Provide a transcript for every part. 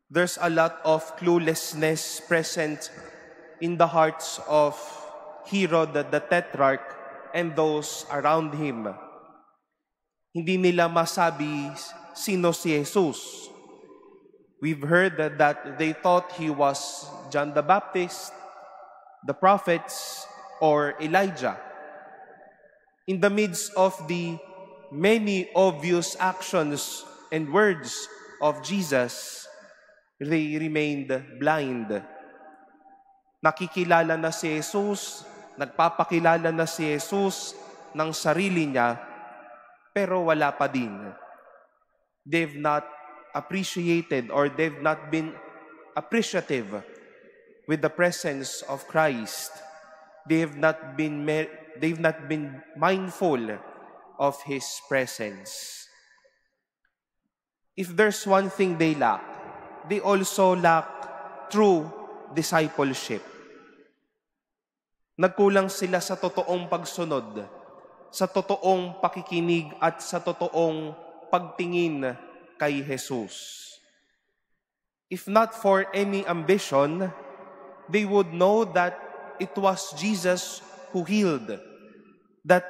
There's a lot of cluelessness present in the hearts of Herod the Tetrarch and those around him. Hindi nila masabi sino si Jesus. We've heard that they thought he was John the Baptist, the prophets, or Elijah. In the midst of the many obvious actions and words of Jesus, they remained blind. Nakikilala na si Jesus, nagpapakilala na si Jesus ng sarili niya, pero wala pa din. They've not appreciated or they've not been appreciative with the presence of Christ. They've not been mindful of His presence. If there's one thing they lack, they also lack true discipleship. Nagkulang sila sa totoong pagsunod, sa totoong pakikinig at sa totoong pagtingin kay Jesus. If not for any ambition, they would know that it was Jesus who healed, that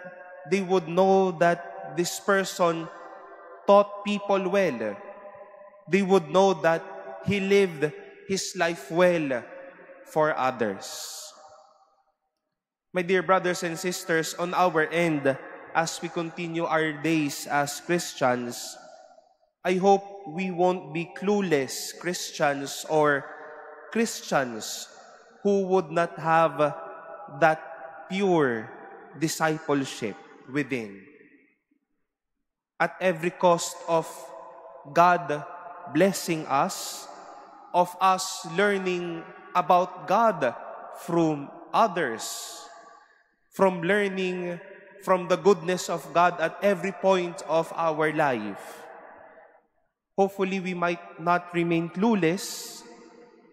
they would know that this person taught people well. They would know that he lived his life well for others. My dear brothers and sisters, on our end, as we continue our days as Christians, I hope we won't be clueless Christians or Christians who would not have that pure discipleship within. At every cost of God blessing us, of us learning about God from others, from learning from the goodness of God at every point of our life. Hopefully, we might not remain clueless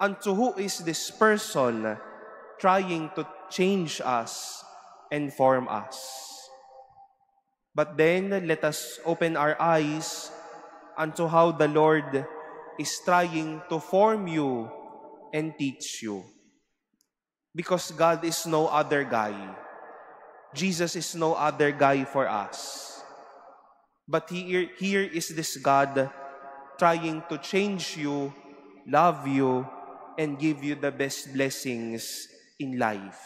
unto who is this person trying to change us and form us. But then, let us open our eyes unto how the Lord is trying to form you and teach you. Because God is no other guy. Jesus is no other guy for us. But here is this God trying to change you, love you, and give you the best blessings in life.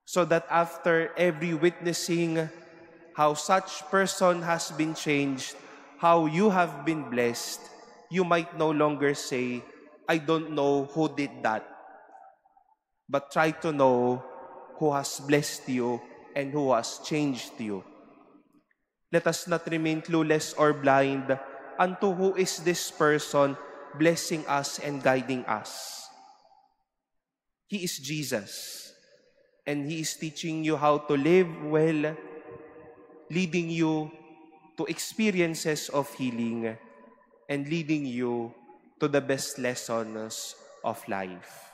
So that after every witnessing how such person has been changed, how you have been blessed, you might no longer say, I don't know who did that. But try to know who has blessed you and who has changed you. Let us not remain clueless or blind unto who is this person blessing us and guiding us. He is Jesus, and He is teaching you how to live well, leading you to experiences of healing, and leading you to the best lessons of life.